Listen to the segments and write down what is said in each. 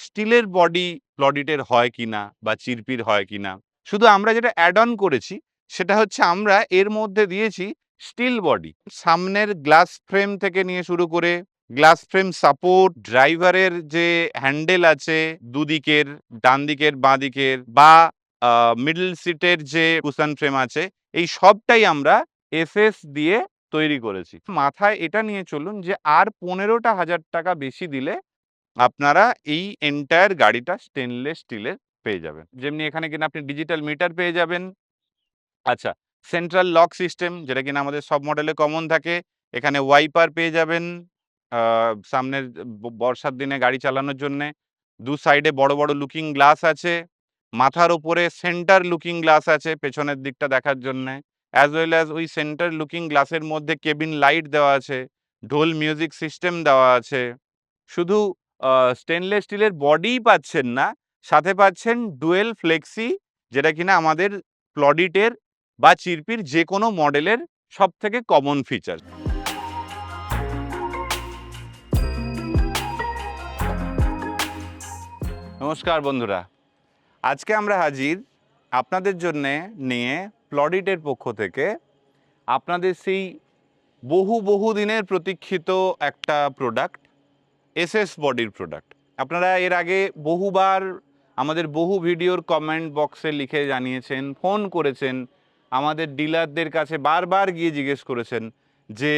স্টিলের বডি প্লডিটের হয় কিনা বা চিরপির হয় কিনা। শুধু আমরা যেটা অ্যাড অন করেছি সেটা হচ্ছে আমরা এর মধ্যে দিয়েছি স্টিল বডি। সামনের গ্লাস ফ্রেম থেকে নিয়ে শুরু করে গ্লাস ফ্রেম সাপোর্ট, ড্রাইভারের যে হ্যান্ডেল আছে দুদিকের, ডান দিকের বাঁ দিকের, বা মিডল সিটের যে কুশন ফ্রেম আছে, এই সবটাই আমরা এসএস দিয়ে তৈরি করেছি। মাথায় এটা নিয়ে চলুন যে আর ১৫,০০০ টাকা বেশি দিলে আপনারা এই এন্টায়ার গাড়িটা স্টেনলেস স্টিলের পেয়ে যাবেন। যেমনি এখানে কিনা আপনি ডিজিটাল মিটার পেয়ে যাবেন। আচ্ছা, সেন্ট্রাল লক সিস্টেম যেটা কিনা আমাদের সব মডেলে কমন থাকে। এখানে ওয়াইপার পেয়ে যাবেন সামনের বর্ষার দিনে গাড়ি চালানোর জন্যে। দু সাইডে বড় বড় লুকিং গ্লাস আছে। মাথার ওপরে সেন্টার লুকিং গ্লাস আছে পেছনের দিকটা দেখার জন্যে। অ্যাজ ওয়েল অ্যাজ ওই সেন্টার লুকিং গ্লাসের মধ্যে কেবিন লাইট দেওয়া আছে, ঢোল মিউজিক সিস্টেম দেওয়া আছে। শুধু স্টেনলেস স্টিলের বডিই পাচ্ছেন না, সাথে পাচ্ছেন ডুয়েল ফ্লেক্সি, যেটা কিনা আমাদের প্লডিটের বা চিরপির যে কোনো মডেলের সবথেকে কমন ফিচার। নমস্কার বন্ধুরা, আজকে আমরা হাজির আপনাদের জন্যে নিয়ে প্লডিটের পক্ষ থেকে আপনাদের সেই বহু দিনের প্রতীক্ষিত একটা প্রোডাক্ট, এসএস বডির প্রোডাক্ট। আপনারা এর আগে বহুবার আমাদের বহু ভিডিওর কমেন্ট বক্সে লিখে জানিয়েছেন, ফোন করেছেন, আমাদের ডিলারদের কাছে বারবার গিয়ে জিজ্ঞেস করেছেন যে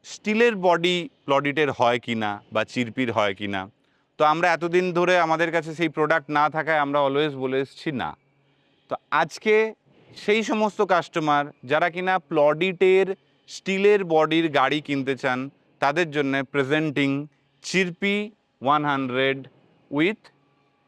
স্টিলের বডি প্লডিটের হয় কিনা বা চিরপির হয় কিনা। তো আমরা এতদিন ধরে আমাদের কাছে সেই প্রোডাক্ট না থাকায় আমরা অলওয়েজ বলে এসেছি না। তো আজকে সেই সমস্ত কাস্টমার যারা কিনা প্লডিটের স্টিলের বডির গাড়ি কিনতে চান, তাদের জন্য প্রেজেন্টিং চিরপি 100 উইথ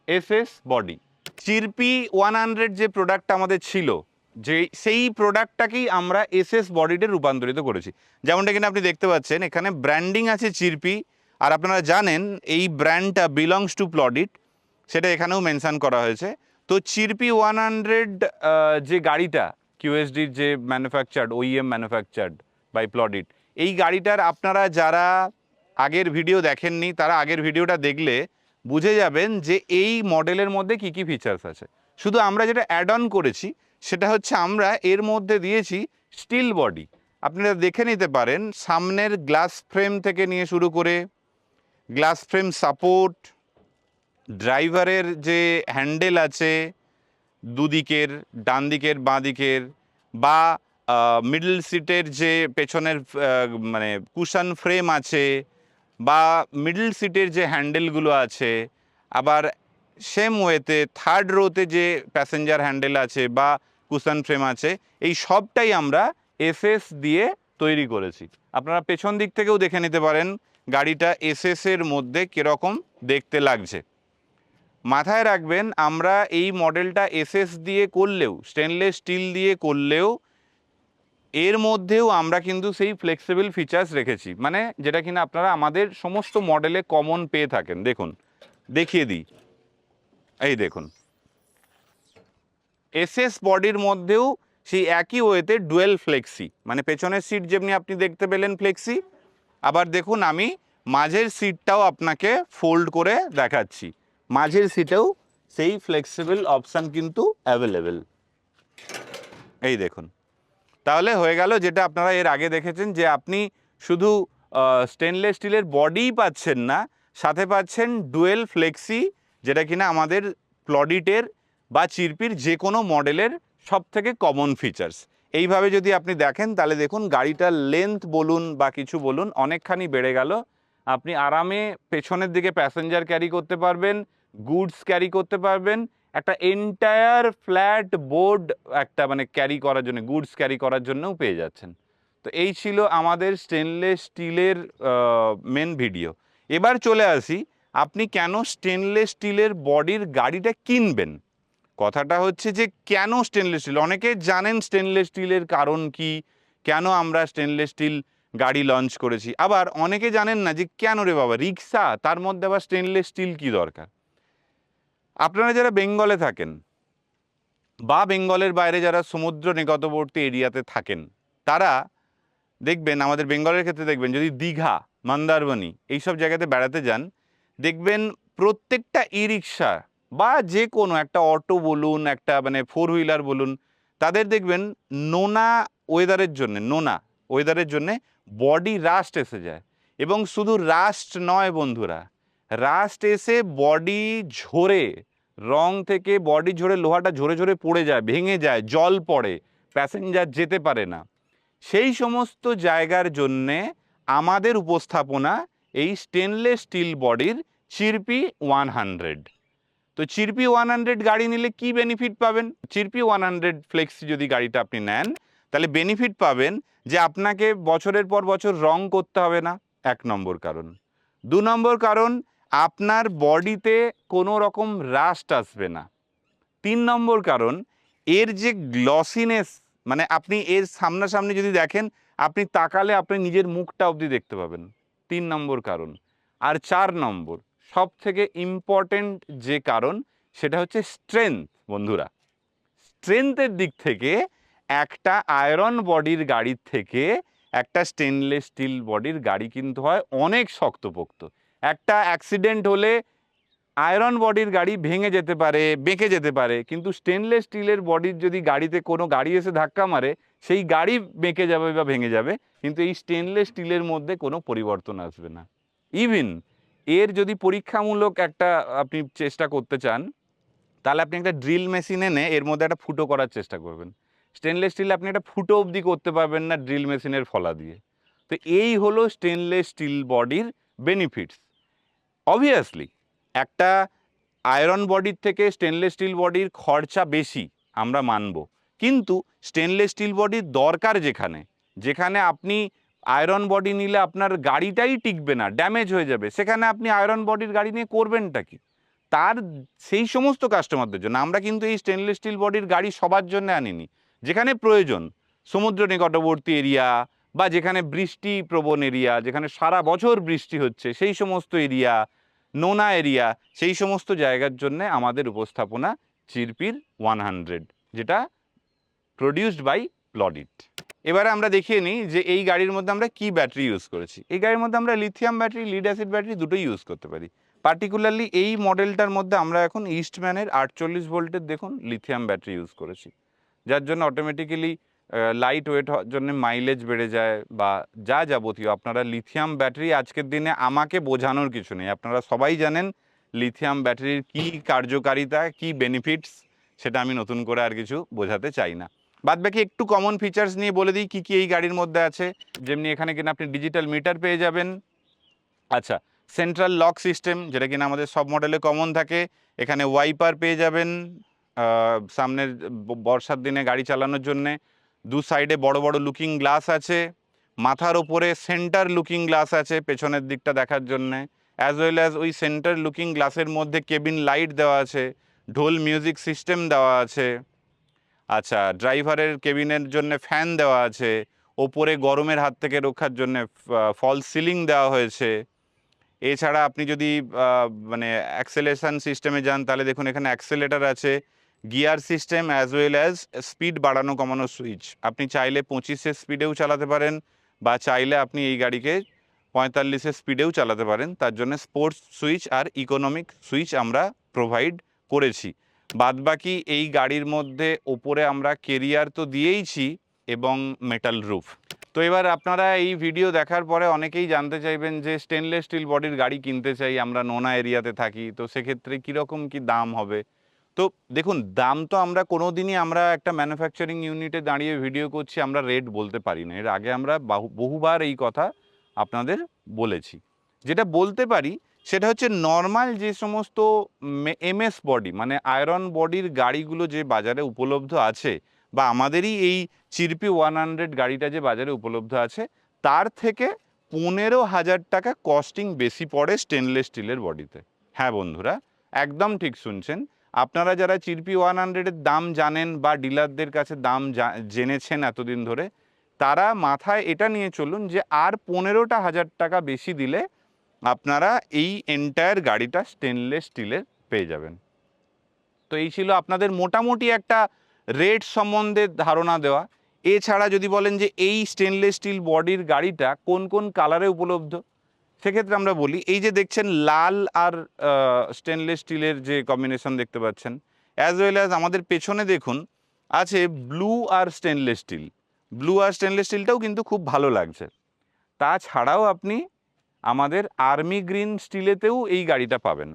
এসএস বডি। চিরপি 100 যে প্রোডাক্টটা আমাদের ছিল, যে সেই প্রোডাক্টটাকেই আমরা এসএস বডিতে রূপান্তরিত করেছি। যেমনটা কিনা আপনি দেখতে পাচ্ছেন এখানে ব্র্যান্ডিং আছে চিরপি, আর আপনারা জানেন এই ব্র্যান্ডটা বিলংস টু প্লডিট, সেটা এখানেও মেনশন করা হয়েছে। তো চিরপি 100 যে গাড়িটা কিউএসডির যে ম্যানুফ্যাকচার্ড, ওইএম ম্যানুফ্যাকচার্ড বাই প্লডিট, এই গাড়িটার আপনারা যারা আগের ভিডিও দেখেননি তারা আগের ভিডিওটা দেখলে বুঝে যাবেন যে এই মডেলের মধ্যে কি কি ফিচার্স আছে। শুধু আমরা যেটা অ্যাড অন করেছি সেটা হচ্ছে আমরা এর মধ্যে দিয়েছি স্টিল বডি। আপনারা দেখে নিতে পারেন সামনের গ্লাস ফ্রেম থেকে নিয়ে শুরু করে গ্লাস ফ্রেম সাপোর্ট, ড্রাইভারের যে হ্যান্ডেল আছে দুদিকের, ডান দিকের বাঁ দিকের, বা মিডল সিটের যে পেছনের মানে কুশন ফ্রেম আছে, বা মিডল সিটের যে হ্যান্ডেলগুলো আছে, আবার সেম ওয়েতে থার্ড রোতে যে প্যাসেঞ্জার হ্যান্ডেল আছে বা কুশন ফ্রেম আছে, এই সবটাই আমরা এসএস দিয়ে তৈরি করেছি। আপনারা পেছন দিক থেকেও দেখে নিতে পারেন গাড়িটা এসএসের মধ্যে কীরকম দেখতে লাগছে। মাথায় রাখবেন আমরা এই মডেলটা এসএস দিয়ে করলেও, স্টেনলেস স্টিল দিয়ে করলেও, এর মধ্যেও আমরা কিন্তু সেই ফ্লেক্সিবল ফিচার্স রেখেছি, মানে যেটা কিনা আপনারা আমাদের সমস্ত মডেলে কমন পেয়ে থাকেন। দেখুন, দেখিয়ে দিই, এই দেখুন এসএস বডির মধ্যেও সেই একই ওয়েতে ডুয়েল ফ্লেক্সি, মানে পেছনের সিট যেমনি আপনি দেখতে পেলেন ফ্লেক্সি, আবার দেখুন আমি মাঝের সিটটাও আপনাকে ফোল্ড করে দেখাচ্ছি, মাঝের সিটেও সেই ফ্লেক্সিবল অপশান কিন্তু অ্যাভেলেবেল। এই দেখুন, তাহলে হয়ে গেল যেটা আপনারা এর আগে দেখেছেন যে আপনি শুধু স্টেনলেস স্টিলের বডিই পাচ্ছেন না, সাথে পাচ্ছেন ডুয়েল ফ্লেক্সি, যেটা কিনা আমাদের প্লডিটের বা চিরপির যে কোনো মডেলের সবথেকে কমন ফিচার্স। এইভাবে যদি আপনি দেখেন তাহলে দেখুন গাড়িটার লেন্থ বলুন বা কিছু বলুন অনেকখানি বেড়ে গেল। আপনি আরামে পেছনের দিকে প্যাসেঞ্জার ক্যারি করতে পারবেন, গুডস ক্যারি করতে পারবেন, একটা এন্টায়ার ফ্ল্যাট বোর্ড একটা মানে ক্যারি করার জন্য, গুডস ক্যারি করার জন্যও পেয়ে যাচ্ছেন। তো এই ছিল আমাদের স্টেনলেস স্টিলের মেন ভিডিও। এবার চলে আসি আপনি কেন স্টেনলেস স্টিলের বডির গাড়িটা কিনবেন। কথাটা হচ্ছে যে কেন স্টেনলেস স্টিল, অনেকে জানেন স্টেনলেস স্টিলের কারণ কি, কেন আমরা স্টেনলেস স্টিল গাড়ি লঞ্চ করেছি, আবার অনেকে জানেন না যে কেন রে বাবা রিক্সা, তার মধ্যে আবার স্টেনলেস স্টিল কি দরকার। আপনারা যারা বেঙ্গলে থাকেন বা বেঙ্গলের বাইরে যারা সমুদ্র নিকটবর্তী এরিয়াতে থাকেন, তারা দেখবেন, আমাদের বেঙ্গলের ক্ষেত্রে দেখবেন যদি দীঘা, মন্দারমণি এইসব জায়গাতে বেড়াতে যান, দেখবেন প্রত্যেকটা ই রিক্সা বা যে কোনো একটা অটো বলুন, একটা মানে ফোর হুইলার বলুন, তাদের দেখবেন নোনা ওয়েদারের জন্যে বডি রাস্ট এসে যায়। এবং শুধু রাস্ট নয় বন্ধুরা, রাস্ট এসে বডি ঝরে, রং থেকে বডি ঝরে লোহাটা ঝরে ঝরে পড়ে যায়, ভেঙে যায়, জল পড়ে, প্যাসেঞ্জার যেতে পারে না। সেই সমস্ত জায়গার জন্যে আমাদের উপস্থাপনা এই স্টেনলেস স্টিল বডির চিরপি 100। তো চিরপি 100 গাড়ি নিলে কি বেনিফিট পাবেন? চিরপি 100 ফ্লেক্সি যদি গাড়িটা আপনি নেন, তাহলে বেনিফিট পাবেন যে আপনাকে বছরের পর বছর রং করতে হবে না, 1 নম্বর কারণ। 2 নম্বর কারণ, আপনার বডিতে কোনো রকম রাস্ট আসবে না। 3 নম্বর কারণ, এর যে গ্লসিনেস, মানে আপনি এর সামনাসামনি যদি দেখেন, আপনি তাকালে আপনি নিজের মুখটা অবধি দেখতে পাবেন, 3 নম্বর কারণ। আর 4 নম্বর সব থেকে ইম্পর্টেন্ট যে কারণ, সেটা হচ্ছে স্ট্রেংথ। বন্ধুরা, স্ট্রেংথের দিক থেকে একটা আয়রন বডির গাড়ির থেকে একটা স্টেনলেস স্টিল বডির গাড়ি কিন্তু হয় অনেক শক্তপোক্ত। একটা অ্যাক্সিডেন্ট হলে আয়রন বডির গাড়ি ভেঙে যেতে পারে, বেঁকে যেতে পারে, কিন্তু স্টেনলেস স্টিলের বডির যদি গাড়িতে কোনো গাড়ি এসে ধাক্কা মারে, সেই গাড়ি বেঁকে যাবে বা ভেঙে যাবে, কিন্তু এই স্টেনলেস স্টিলের মধ্যে কোনো পরিবর্তন আসবে না। ইভিন এর যদি পরীক্ষামূলক একটা আপনি চেষ্টা করতে চান, তাহলে আপনি একটা ড্রিল মেশিন এনে এর মধ্যে একটা ফুটো করার চেষ্টা করবেন। স্টেনলেস স্টিলে আপনি একটা ফুটো অবধি করতে পারবেন না ড্রিল মেশিনের ফলা দিয়ে। তো এই হলো স্টেনলেস স্টিল বডির বেনিফিটস। অবভিয়াসলি একটা আয়রন বডির থেকে স্টেনলেস স্টিল বডির খরচা বেশি, আমরা মানব, কিন্তু স্টেনলেস স্টিল বডির দরকার যেখানে, যেখানে আপনি আয়রন বডি নিলে আপনার গাড়িটাই টিকবে না, ড্যামেজ হয়ে যাবে, সেখানে আপনি আয়রন বডির গাড়ি নিয়ে করবেনটা কি? তার সেই সমস্ত কাস্টমারদের জন্য আমরা কিন্তু এই স্টেনলেস স্টিল বডির গাড়ি সবার জন্য আনিনি। যেখানে প্রয়োজন, সমুদ্র নিকটবর্তী এরিয়া বা যেখানে বৃষ্টি প্রবণ এরিয়া, যেখানে সারা বছর বৃষ্টি হচ্ছে সেই সমস্ত এরিয়া, নোনা এরিয়া, সেই সমস্ত জায়গার জন্য আমাদের উপস্থাপনা চিরপির 100, যেটা প্রডিউসড বাই প্লডিট। এবারে আমরা দেখিয়ে নিই যে এই গাড়ির মধ্যে আমরা কি ব্যাটারি ইউজ করেছি। এই গাড়ির মধ্যে আমরা lithium battery, lead acid battery দুটোই ইউজ করতে পারি। পার্টিকুলারলি এই মডেলটার মধ্যে আমরা এখন ইস্টম্যানের 48 ভোল্টের দেখুন লিথিয়াম ব্যাটারি ইউজ করেছি, যার জন্য অটোমেটিক্যালি লাইট ওয়েট হওয়ার জন্য মাইলেজ বেড়ে যায় বা যা যাবতীয়। আপনারা লিথিয়াম ব্যাটারি আজকের দিনে আমাকে বোঝানোর কিছু নেই, আপনারা সবাই জানেন লিথিয়াম ব্যাটারির কী কার্যকারিতা, কী বেনিফিটস, সেটা আমি নতুন করে আর কিছু বোঝাতে চাই না। বাদবাকি একটু কমন ফিচার্স নিয়ে বলে দিই কী কী এই গাড়ির মধ্যে আছে। যেমনি এখানে কিনা আপনি ডিজিটাল মিটার পেয়ে যাবেন। আচ্ছা, সেন্ট্রাল লক সিস্টেম, যেটা কিনা আমাদের সব মডেলে কমন থাকে। এখানে ওয়াইপার পেয়ে যাবেন সামনের বর্ষার দিনে গাড়ি চালানোর জন্যে। দু সাইডে বড় বড় লুকিং গ্লাস আছে। মাথার ওপরে সেন্টার লুকিং গ্লাস আছে পেছনের দিকটা দেখার জন্যে, অ্যাজ ওয়েল অ্যাজ ওই সেন্টার লুকিং গ্লাসের মধ্যে কেবিন লাইট দেওয়া আছে, ঢোল মিউজিক সিস্টেম দেওয়া আছে। আচ্ছা, ড্রাইভারের কেবিনের জন্য ফ্যান দেওয়া আছে, ওপরে গরমের হাত থেকে রক্ষার জন্য ফল সিলিং দেওয়া হয়েছে। এছাড়া আপনি যদি মানে অ্যাক্সেলেশন সিস্টেমে যান, তাহলে দেখুন এখানে অ্যাক্সেলেটার আছে, gear system as well as speed বাড়ানো কমানো সুইচ। আপনি চাইলে 25-এর স্পিডেও চালাতে পারেন বা চাইলে আপনি এই গাড়িকে 45-এর স্পিডেও চালাতে পারেন। তার জন্য স্পোর্টস সুইচ আর ইকোনমিক সুইচ আমরা প্রোভাইড করেছি। বাদবাকি এই গাড়ির মধ্যে ওপরে আমরা কেরিয়ার তো দিয়েইছি এবং মেটাল রুফ। তো এবার আপনারা এই ভিডিও দেখার পরে অনেকেই জানতে চাইবেন যে স্টেনলেস স্টিল বডির গাড়ি কিনতে চাই, আমরা নোনা এরিয়াতে থাকি, তো সেক্ষেত্রে কীরকম কি দাম হবে। তো দেখুন, দাম তো আমরা কোনো দিনই আমরা একটা ম্যানুফ্যাকচারিং ইউনিটে দাঁড়িয়ে ভিডিও করছি, আমরা রেট বলতে পারি না। এর আগে আমরা বহুবার এই কথা আপনাদের বলেছি। যেটা বলতে পারি সেটা হচ্ছে নর্মাল যে সমস্ত এমএস বডি মানে আয়রন বডির গাড়িগুলো যে বাজারে উপলব্ধ আছে, বা আমাদেরই এই চিরপি 100 গাড়িটা যে বাজারে উপলব্ধ আছে, তার থেকে 15,000 টাকা কস্টিং বেশি পড়ে স্টেনলেস স্টিলের বডিতে। হ্যাঁ বন্ধুরা, একদম ঠিক শুনছেন। আপনারা যারা চিরপি 100-এর দাম জানেন বা ডিলারদের কাছে দাম জেনেছেন এতদিন ধরে, তারা মাথায় এটা নিয়ে চলুন যে আর 15,000 টাকা বেশি দিলে আপনারা এই এন্টায়ার গাড়িটা স্টেনলেস স্টিলের পেয়ে যাবেন। তো এই ছিল আপনাদের মোটামুটি একটা রেট সম্বন্ধে ধারণা দেওয়া। এছাড়া যদি বলেন যে এই স্টেনলেস স্টিল বডির গাড়িটা কোন কোন কালারে উপলব্ধ, সেক্ষেত্রে আমরা বলি এই যে দেখছেন লাল আর স্টেনলেস স্টিলের যে কম্বিনেশন দেখতে পাচ্ছেন, অ্যাজ ওয়েল অ্যাজ আমাদের পেছনে দেখুন আছে ব্লু আর স্টেনলেস স্টিল। ব্লু আর স্টেনলেস স্টিলটাও কিন্তু খুব ভালো লাগছে। তাছাড়াও আপনি আমাদের আর্মি গ্রিন স্টিলেতেও এই গাড়িটা পাবেন,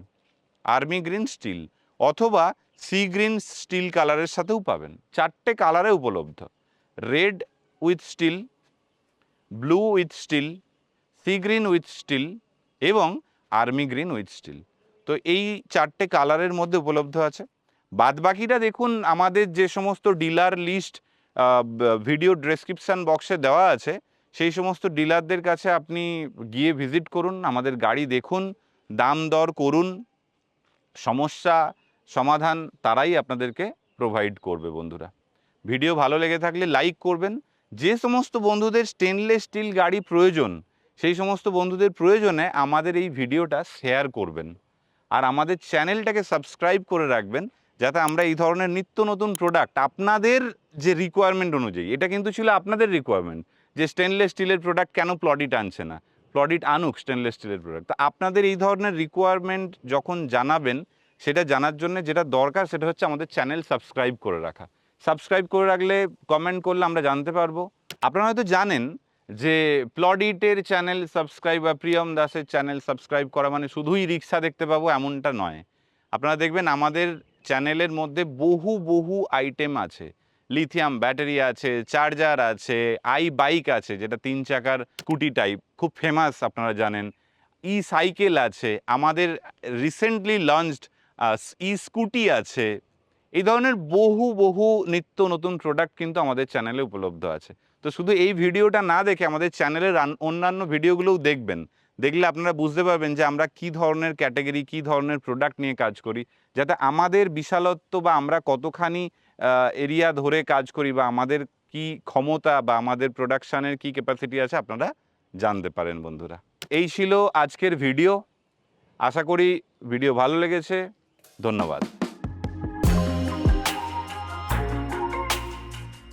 আর্মি গ্রিন স্টিল অথবা সি গ্রিন স্টিল কালারের সাথেও পাবেন। 4টে কালারে উপলব্ধ, red with steel, blue with steel, sea green with steel এবং আর্মি গ্রিন উইথ স্টিল। তো এই 4টে কালারের মধ্যে উপলব্ধ আছে। বাদবাকিটা দেখুন আমাদের যে সমস্ত ডিলার লিস্ট ভিডিও ডেসক্রিপশান বক্সে দেওয়া আছে, সেই সমস্ত ডিলারদের কাছে আপনি গিয়ে ভিজিট করুন, আমাদের গাড়ি দেখুন, দাম দর করুন, সমস্যা সমাধান তারাই আপনাদেরকে প্রোভাইড করবে। বন্ধুরা, ভিডিও ভালো লেগে থাকলে লাইক করবেন। যে সমস্ত বন্ধুদের স্টেনলেস স্টিল গাড়ি প্রয়োজন, সেই সমস্ত বন্ধুদের প্রয়োজনে আমাদের এই ভিডিওটা শেয়ার করবেন। আর আমাদের চ্যানেলটাকে সাবস্ক্রাইব করে রাখবেন, যাতে আমরা এই ধরনের নিত্য নতুন প্রোডাক্ট আপনাদের যে রিকোয়ারমেন্ট অনুযায়ী, এটা কিন্তু ছিল আপনাদের রিকোয়ারমেন্ট যে স্টেনলেস স্টিলের প্রোডাক্ট কেন প্লডিট আনছে না, প্লডিট আনুক স্টেনলেস স্টিলের প্রোডাক্ট। তো আপনাদের এই ধরনের রিকোয়ারমেন্ট যখন জানাবেন, সেটা জানার জন্য যেটা দরকার সেটা হচ্ছে আমাদের চ্যানেল সাবস্ক্রাইব করে রাখা। সাবস্ক্রাইব করে রাখলে, কমেন্ট করলে আমরা জানতে পারবো। আপনারা হয়তো জানেন যে প্লডিটের চ্যানেল সাবস্ক্রাইব বা প্রিয়ম দাসের চ্যানেল সাবস্ক্রাইব করা মানে শুধুই রিক্সা দেখতে পাবো এমনটা নয়। আপনারা দেখবেন আমাদের চ্যানেলের মধ্যে বহু বহু আইটেম আছে, লিথিয়াম ব্যাটারি আছে, চার্জার আছে, আই বাইক আছে যেটা 3 চাকার স্কুটি টাইপ, খুব ফেমাস আপনারা জানেন, ই সাইকেল আছে, আমাদের রিসেন্টলি লঞ্চড ই স্কুটি আছে। এই ধরনের বহু বহু নিত্য নতুন প্রোডাক্ট কিন্তু আমাদের চ্যানেলে উপলব্ধ আছে। তো শুধু এই ভিডিওটা না দেখে আমাদের চ্যানেলের অন্যান্য ভিডিওগুলোও দেখবেন। দেখলে আপনারা বুঝতে পারবেন যে আমরা কী ধরনের ক্যাটাগরি, কী ধরনের প্রোডাক্ট নিয়ে কাজ করি, যাতে আমাদের বিশালত্ব বা আমরা কতখানি এরিয়া ধরে কাজ করি বা আমাদের কি ক্ষমতা বা আমাদের প্রোডাকশানের কি ক্যাপাসিটি আছে আপনারা জানতে পারেন। বন্ধুরা, এই ছিল আজকের ভিডিও। আশা করি ভিডিও ভালো লেগেছে। ধন্যবাদ।